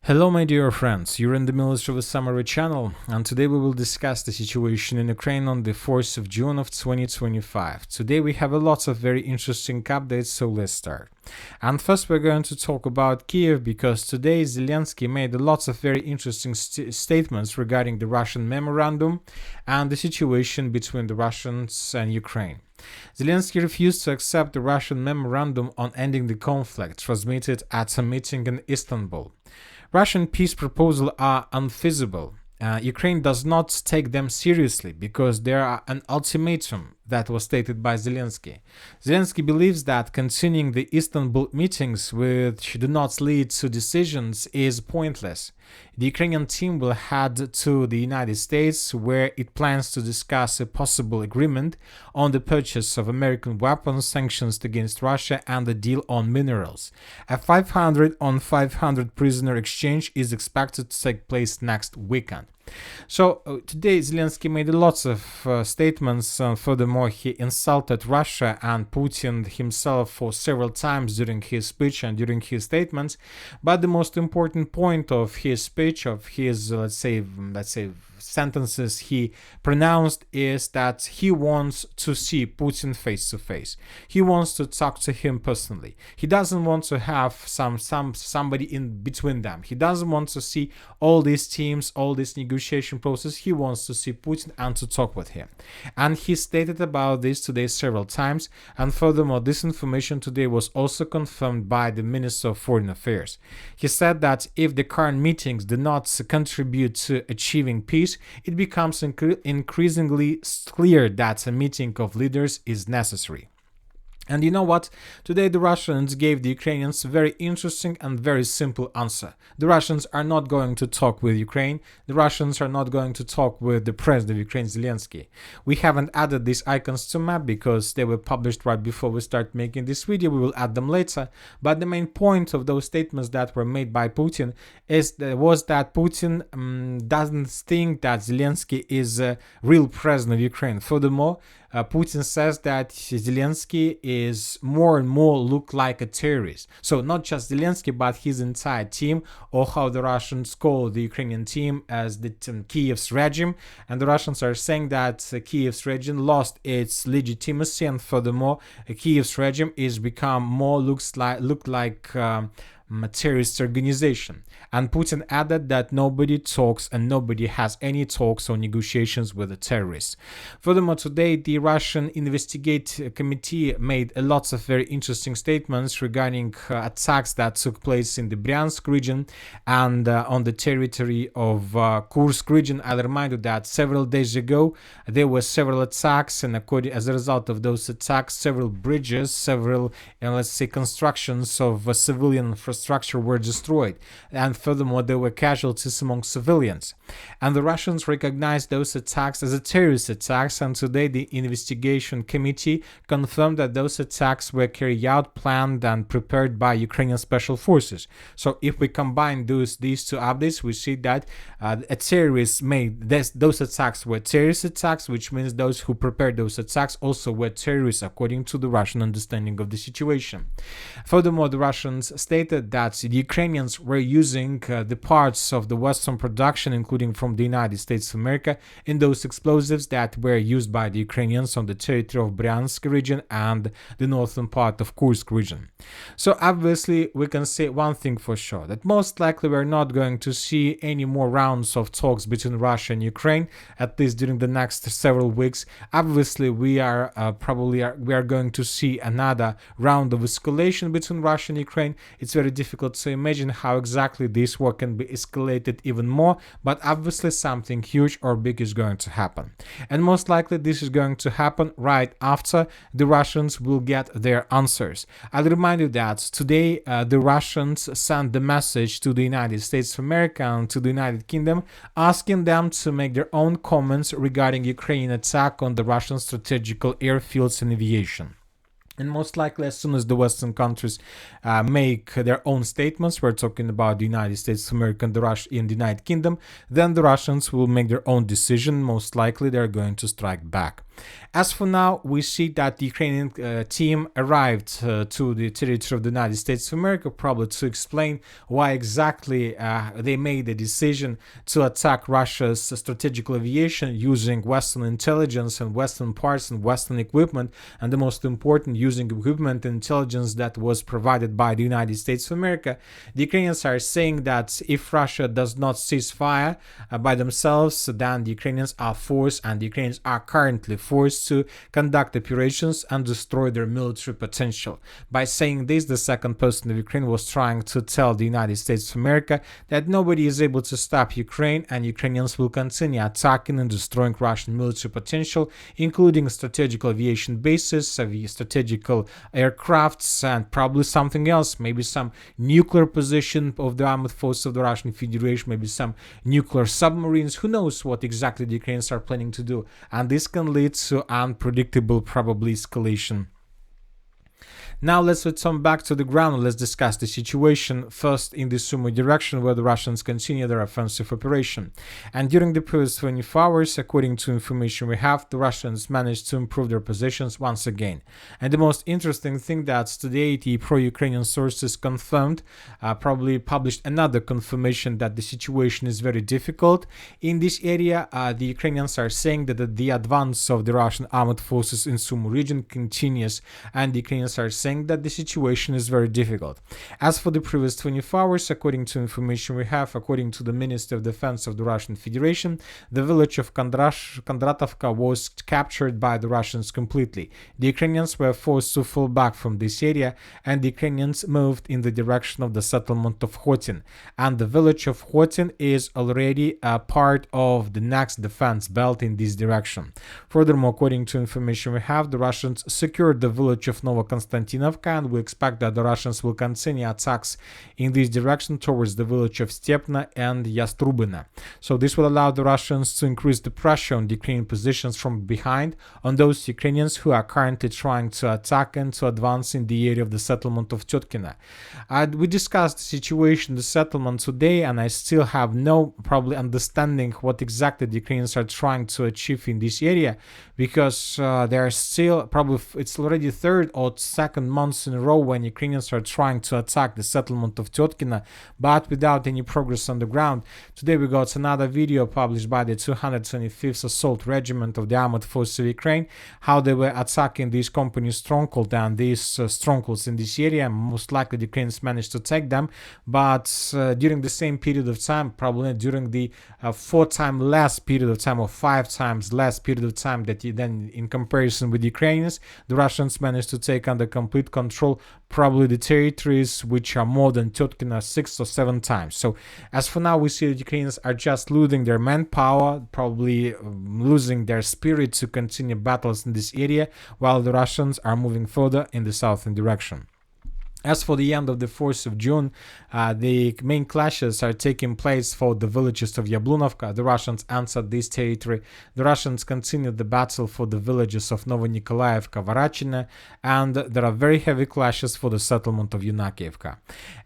Hello my dear friends, you're in the Military Summary channel, and today we will discuss the situation in Ukraine on the 4th of June of 2025. Today we have a lot of very interesting updates, so let's start. And first we're going to talk about Kiev, because today Zelensky made lots of very interesting statements regarding the Russian memorandum and the situation between the Russians and Ukraine. Zelensky refused to accept the Russian memorandum on ending the conflict, transmitted at a meeting in Istanbul. Russian peace proposals are unfeasible. Ukraine does not take them seriously because they are an ultimatum, that was stated by Zelensky. Zelensky believes that continuing the Istanbul meetings, which do not lead to decisions, is pointless. The Ukrainian team will head to the United States, where it plans to discuss a possible agreement on the purchase of American weapons, sanctions against Russia, and a deal on minerals. A 500 on 500 prisoner exchange is expected to take place next weekend. So today Zelensky made lots of statements. Furthermore, he insulted Russia and Putin himself for several times during his speech and during his statements. But the most important point of his speech, of his let's say sentences he pronounced, is that he wants to see Putin face to face. He wants to talk to him personally. He doesn't want to have somebody in between them. He doesn't want to see all these teams, all this negotiation process. He wants to see Putin and to talk with him. And he stated about this today several times. And furthermore, this information today was also confirmed by the Minister of Foreign Affairs. He said that if the current meetings do not contribute to achieving peace, it becomes increasingly clear that a meeting of leaders is necessary. And you know what? Today the Russians gave the Ukrainians a very interesting and very simple answer. The Russians are not going to talk with Ukraine. The Russians are not going to talk with the president of Ukraine, Zelensky. We haven't added these icons to map because they were published right before we start making this video. We will add them later. But the main point of those statements that were made by Putin was that Putin doesn't think that Zelensky is a real president of Ukraine. Furthermore, Putin says that Zelensky is more and more look like a terrorist. So not just Zelensky, but his entire team, or how the Russians call the Ukrainian team as the Kiev's regime. And the Russians are saying that Kiev's regime lost its legitimacy, and furthermore, Kiev's regime is become more look like a terrorist organization. And Putin added that nobody talks and nobody has any talks or negotiations with the terrorists. Furthermore, today the Russian Investigate Committee made lots of very interesting statements regarding attacks that took place in the Bryansk region and on the territory of Kursk region. I'll remind you that several days ago there were several attacks, and as a result of those attacks, several bridges, several let's say constructions of civilian infrastructure were destroyed. And furthermore, there were casualties among civilians. And the Russians recognized those attacks as a terrorist attacks, and today the investigation committee confirmed that those attacks were carried out, planned and prepared by Ukrainian special forces. So if we combine these two updates, we see that a terrorist made those attacks were terrorist attacks, which means those who prepared those attacks also were terrorists according to the Russian understanding of the situation. Furthermore, the Russians stated that the Ukrainians were using the parts of the Western production, including from the United States of America, in those explosives that were used by the Ukrainians on the territory of Bryansk region and the northern part of Kursk region. So obviously we can say one thing for sure, that most likely we're not going to see any more rounds of talks between Russia and Ukraine, at least during the next several weeks. Obviously we are going to see another round of escalation between Russia and Ukraine. It's very difficult to imagine how exactly this war can be escalated even more, but obviously something huge or big is going to happen. And most likely this is going to happen right after the Russians will get their answers. I'll remind you that today the Russians sent the message to the United States of America and to the United Kingdom, asking them to make their own comments regarding Ukrainian attack on the Russian strategical airfields and aviation. And most likely, as soon as the Western countries make their own statements, we're talking about the United States of America and the United Kingdom, then the Russians will make their own decision. Most likely, they're going to strike back. As for now, we see that the Ukrainian team arrived to the territory of the United States of America, probably to explain why exactly they made the decision to attack Russia's strategic aviation using Western intelligence and Western parts and Western equipment, and the most important, using equipment and intelligence that was provided by the United States of America. The Ukrainians are saying that if Russia does not cease fire by themselves, then the Ukrainians are forced, and the Ukrainians are currently forced to conduct operations and destroy their military potential. By saying this, the second person of Ukraine was trying to tell the United States of America that nobody is able to stop Ukraine, and Ukrainians will continue attacking and destroying Russian military potential, including strategic aviation bases, strategical aircrafts, and probably something else, maybe some nuclear position of the armed forces of the Russian Federation, maybe some nuclear submarines. Who knows what exactly the Ukrainians are planning to do, and this can lead to unpredictable, probably, escalation. Now let's return back to the ground and let's discuss the situation first in the Sumy direction, where the Russians continue their offensive operation. And during the previous 24 hours, according to information we have, the Russians managed to improve their positions once again. And the most interesting thing that today the pro-Ukrainian sources confirmed, probably published another confirmation that the situation is very difficult in this area. The Ukrainians are saying that the advance of the Russian armed forces in Sumy region continues, and the Ukrainians are saying that the situation is very difficult. As for the previous 24 hours, according to information we have, according to the Minister of Defense of the Russian Federation, the village of Kondrativka was captured by the Russians completely. The Ukrainians were forced to fall back from this area, and the Ukrainians moved in the direction of the settlement of Khotin. And the village of Khotin is already a part of the next defense belt in this direction. Furthermore, according to information we have, the Russians secured the village of Konstantinofka, and we expect that the Russians will continue attacks in this direction towards the village of Stepna and Yastrubina. So this will allow the Russians to increase the pressure on the Ukrainian positions from behind on those Ukrainians who are currently trying to attack and to advance in the area of the settlement of Tyotkina. We discussed the situation, the settlement today, and I still have no probably understanding what exactly the Ukrainians are trying to achieve in this area, because they are still probably, it's already third or second months in a row when Ukrainians are trying to attack the settlement of Tyotkina, but without any progress on the ground. Today we got another video published by the 225th Assault Regiment of the Armored Forces of Ukraine, how they were attacking these company stronghold and these strongholds in this area. Most likely the Ukrainians managed to take them, but during the same period of time, probably during the 4 times less period of time, or 5 times less period of time that then in comparison with the Ukrainians, the Russians managed to take under complete control probably the territories which are more than Tyotkina 6 or 7 times. So as for now, we see that Ukrainians are just losing their manpower, probably losing their spirit to continue battles in this area, while the Russians are moving further in the southern direction. As for the end of the 4th of June, the main clashes are taking place for the villages of Yablunivka. The Russians answered this territory. The Russians continued the battle for the villages of Novonikolaevka, Varachina, and there are very heavy clashes for the settlement of Yunakievka.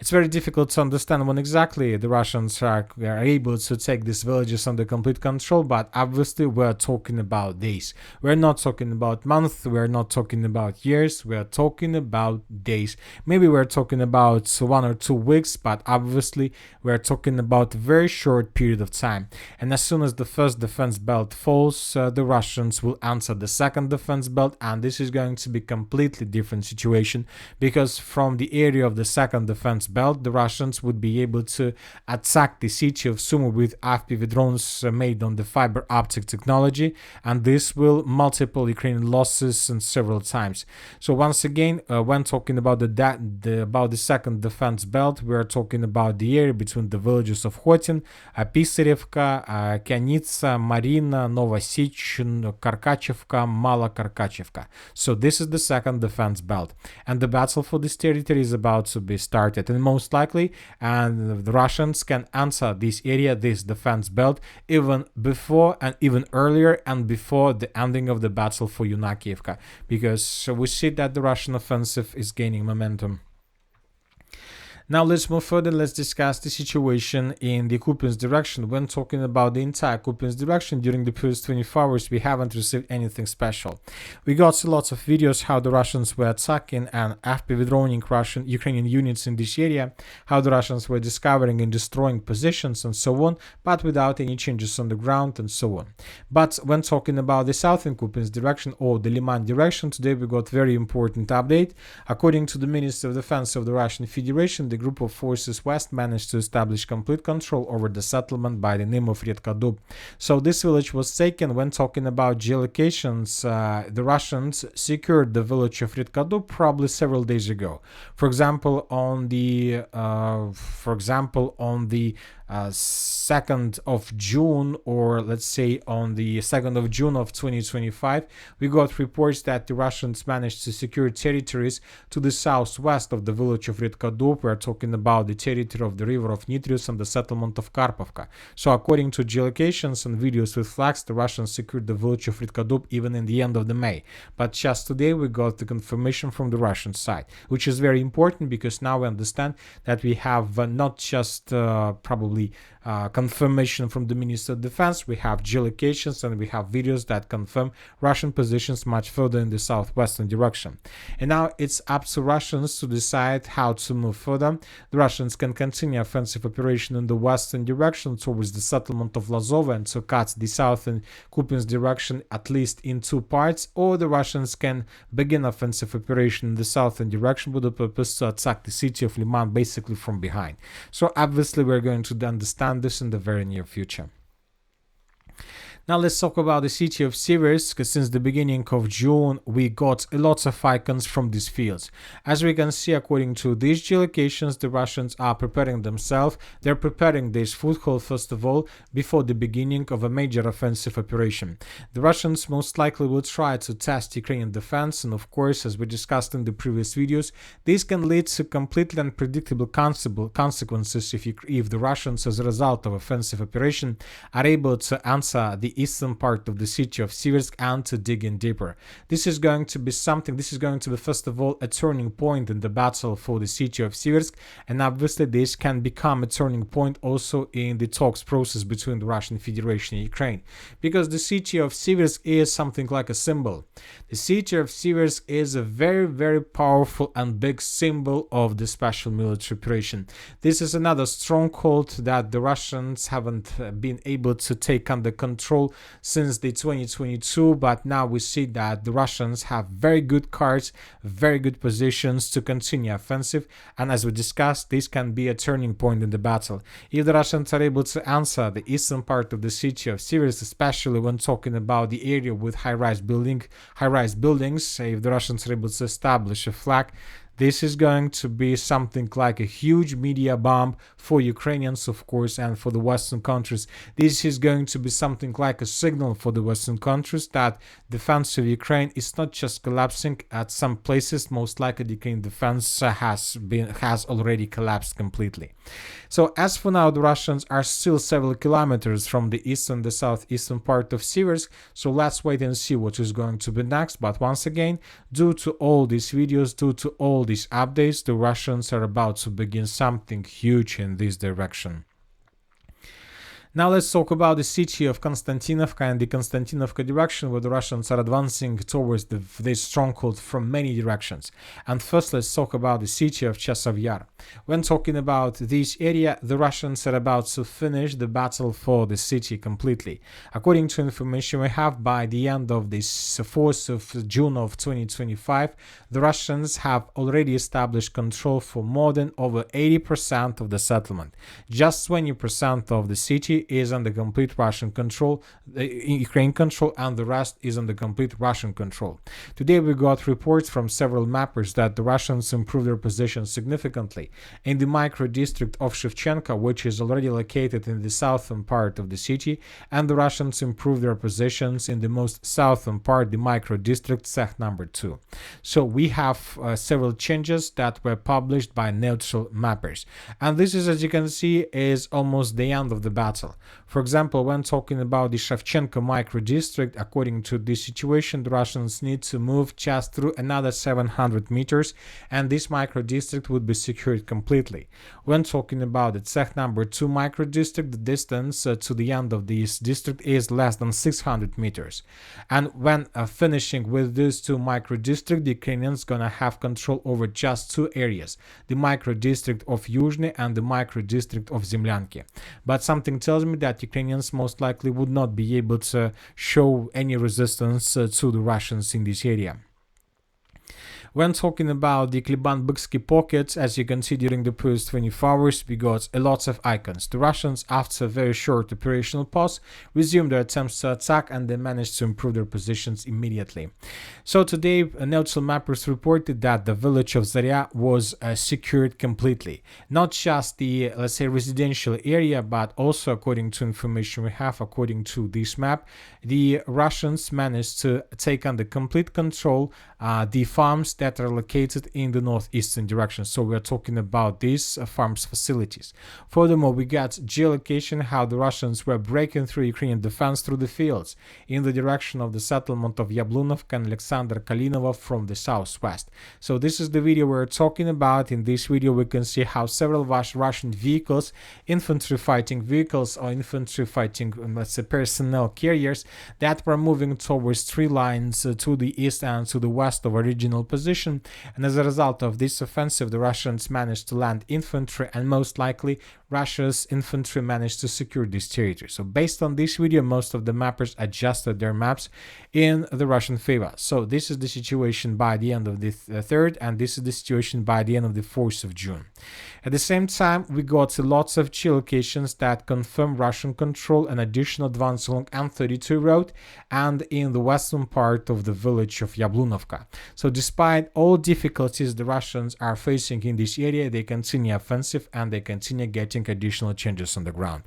It's very difficult to understand when exactly the Russians are able to take these villages under complete control, but obviously we're talking about days. We're not talking about months, we're not talking about years, we're talking about days. Maybe we're talking about 1 or 2 weeks, but obviously we're talking about a very short period of time. And as soon as the first defense belt falls, the Russians will answer the second defense belt, and this is going to be a completely different situation, because from the area of the second defense belt, the Russians would be able to attack the city of Sumy with FPV drones made on the fiber optic technology, and this will multiple Ukrainian losses and several times. So once again, when talking about the second defense belt, we are talking about the area between the villages of Khotin, Pisarevka, Kyanitsa, Marina, Novosich, Karkachevka, Mala Karkachevka. So this is the second defense belt, and the battle for this territory is about to be started, and most likely and the Russians can answer this area, this defense belt, even before and even earlier and before the ending of the battle for Yunakievka, because we see that the Russian offensive is gaining momentum. Now let's move further. Let's discuss the situation in the Kupiansk direction. When talking about the entire Kupiansk direction, during the previous 24 hours, we haven't received anything special. We got lots of videos how the Russians were attacking and after withdrawing Ukrainian units in this area, how the Russians were discovering and destroying positions and so on, but without any changes on the ground and so on. But when talking about the southern Kupiansk direction or the Lyman direction, today we got very important update. According to the Minister of Defense of the Russian Federation, the group of forces west managed to establish complete control over the settlement by the name of Redkadub. So this village was taken. When talking about geolocations, the Russians secured the village of Redkadub probably several days ago. For example, on the 2nd of June, or let's say on the 2nd of June of 2025, we got reports that the Russians managed to secure territories to the southwest of the village of Redkadub. We're talking about the territory of the river of Nitrius and the settlement of Karpovka. So according to geolocations and videos with flags, the Russians secured the village of Redkadub even in the end of the May. But just today we got the confirmation from the Russian side, which is very important because now we understand that we have not just probably confirmation from the Minister of Defense, we have geolocations and we have videos that confirm Russian positions much further in the southwestern direction. And now it's up to Russians to decide how to move further. The Russians can continue offensive operation in the western direction towards the settlement of Lazova and to cut the southern Kupiansk direction at least in two parts, or the Russians can begin offensive operation in the southern direction with the purpose to attack the city of Lyman basically from behind. So obviously we're going to understand this in the very near future. Now let's talk about the city of Siversk. Since the beginning of June, we got a lot of icons from these fields. As we can see, according to these geolocations, the Russians are preparing themselves. They're preparing this foothold, first of all, before the beginning of a major offensive operation. The Russians most likely will try to test Ukrainian defense, and of course, as we discussed in the previous videos, this can lead to completely unpredictable consequences if the Russians, as a result of offensive operation, are able to answer the eastern part of the city of Siversk and to dig in deeper. This is going to be first of all a turning point in the battle for the city of Siversk, and obviously this can become a turning point also in the talks process between the Russian Federation and Ukraine, because the city of Siversk is something like a symbol. The city of Siversk is a very, very powerful and big symbol of the special military operation. This is another stronghold that the Russians haven't been able to take under control since the 2022, but now we see that the Russians have very good cards, very good positions to continue offensive, and as we discussed, this can be a turning point in the battle. If the Russians are able to answer the eastern part of the city of Siversk, especially when talking about the area with high-rise buildings, if the Russians are able to establish a flag, this is going to be something like a huge media bomb for Ukrainians, of course, and for the Western countries. This is going to be something like a signal for the Western countries that defense of Ukraine is not just collapsing at some places. Most likely, the Ukrainian defense has already collapsed completely. So as for now, the Russians are still several kilometers from the southeastern part of Siversk. So let's wait and see what is going to be next. But once again, due to all these videos, due to all these updates, the Russians are about to begin something huge in this direction. Now let's talk about the city of Constantinovka and the Konstantinovka direction, where the Russians are advancing towards this stronghold from many directions. And first let's talk about the city of Chasiv Yar. When talking about this area, the Russians are about to finish the battle for the city completely. According to information we have, by the end of this 4th of June of 2025, the Russians have already established control for more than over 80% of the settlement. Just 20% of the city is under complete Russian control, Ukraine control, and the rest is under complete Russian control. Today we got reports from several mappers that the Russians improved their position significantly in the micro district of Shevchenka, which is already located in the southern part of the city, and the Russians improved their positions in the most southern part, the micro district Sekh number 2. So we have several changes that were published by neutral mappers, and this is, as you can see, is almost the end of the battle. well. For example, when talking about the Shevchenko micro-district, according to this situation, the Russians need to move just through another 700 meters, and this micro-district would be secured completely. When talking about the Tsech number 2 micro-district, the distance to the end of this district is less than 600 meters. And when finishing with these two micro-districts, the Ukrainians gonna have control over just two areas, the micro-district of Yuzhny and the micro-district of Zemlyanki. But something tells me that Ukrainians most likely would not be able to show any resistance to the Russians in this area. When talking about the Kliban-Byksky pockets, as you can see during the previous 24 hours, we got a lot of icons. The Russians, after a very short operational pause, resumed their attempts to attack and they managed to improve their positions immediately. So today, neutral mappers reported that the village of Zarya was secured completely. Not just the, let's say, residential area, but also, according to information we have, according to this map, the Russians managed to take under complete control the farms that are located in the northeastern direction. So we are talking about these farms facilities. Furthermore, we got geolocation how the Russians were breaking through Ukrainian defense through the fields in the direction of the settlement of Yablunivka and Alexander Kalinova from the southwest. So this is the video we're talking about. In this video, we can see how several Russian vehicles, infantry fighting vehicles or infantry fighting, let's say, personnel carriers that were moving towards three lines to the east and to the west of original position, and as a result of this offensive, the Russians managed to land infantry, and most likely Russia's infantry managed to secure this territory. So based on this video, most of the mappers adjusted their maps in the Russian favor. So this is the situation by the end of the 3rd, and this is the situation by the end of the 4th of June. At the same time, we got lots of geolocations that confirm Russian control and additional advance along M32 road and in the western part of the village of Yablunivka. So despite all difficulties the Russians are facing in this area, they continue offensive and they continue getting additional changes on the ground.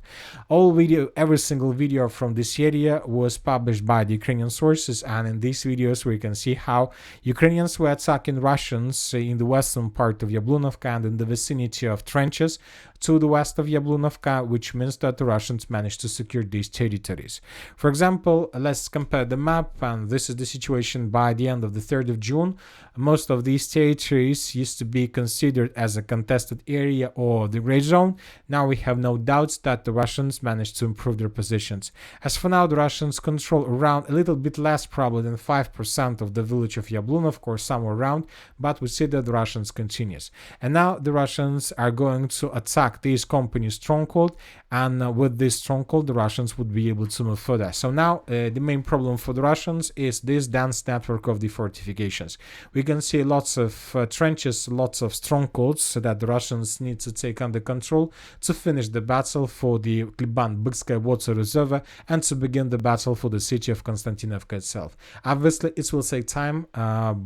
Every single video from this area was published by the Ukrainian sources, and in these videos we can see how Ukrainians were attacking Russians in the western part of Yablunivka and in the vicinity of trenches to the west of Yablunivka, which means that the Russians managed to secure these territories. For example, let's compare the map, and this is the situation by the end of the 3rd of June. Most of these territories used to be considered as a contested area or the gray zone. Now we have no doubts that the Russians managed to improve their positions. As for now, the Russians control around a little bit less probably than 5% of the village of Yablunivka or somewhere around, but we see that the Russians continues. And now the Russians are going to attack this company's stronghold, and with this stronghold the Russians would be able to move further. So now the main problem for the Russians is this dense network of the fortifications. We can see lots of trenches, lots of strongholds that the Russians need to take under control to finish the battle for the Kliban-Byksky water reservoir and to begin the battle for the city of Constantinovka itself. Obviously, it will take time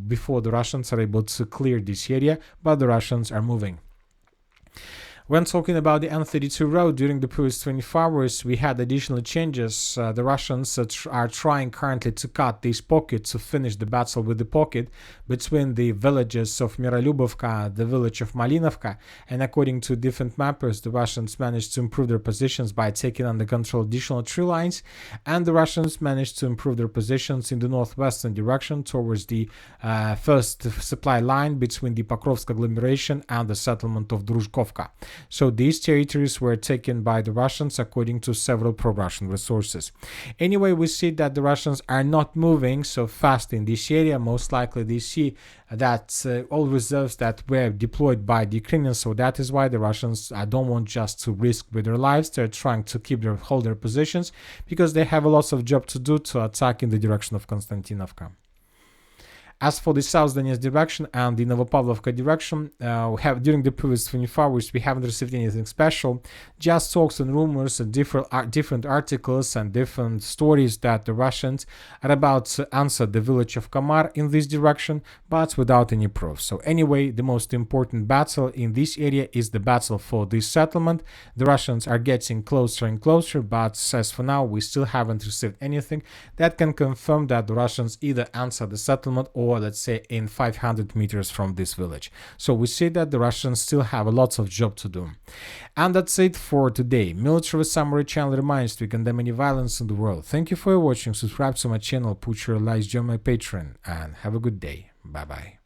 before the Russians are able to clear this area, but the Russians are moving. When talking about the M32 road, during the previous 24 hours, we had additional changes. The Russians are trying currently to cut this pocket to finish the battle with the pocket between the villages of Miralyubovka, the village of Malinovka, and according to different mappers, the Russians managed to improve their positions by taking under control additional tree lines, and the Russians managed to improve their positions in the northwestern direction towards the first supply line between the Pokrovsk agglomeration and the settlement of Druzhkovka. So these territories were taken by the Russians according to several pro-Russian resources. Anyway, we see that the Russians are not moving so fast in this area. Most likely they see that all reserves that were deployed by the Ukrainians, so that is why the Russians don't want just to risk with their lives. They're trying to hold their positions because they have a lot of job to do to attack in the direction of Konstantinovka. As for the South Donetsk direction and the Novopavlovka direction, during the previous 24 hours, we haven't received anything special, just talks and rumors and different articles and different stories that the Russians are about to answer the village of Kamar in this direction, but without any proof. So anyway, the most important battle in this area is the battle for this settlement. The Russians are getting closer and closer, but as for now, we still haven't received anything that can confirm that the Russians either answer the settlement or or let's say in 500 meters from this village. So we see that the Russians still have lots of job to do. And that's it for today. Military Summary channel reminds we condemn any violence in the world. Thank you for watching. Subscribe to my channel, put your likes, join my Patreon, and have a good day. Bye bye.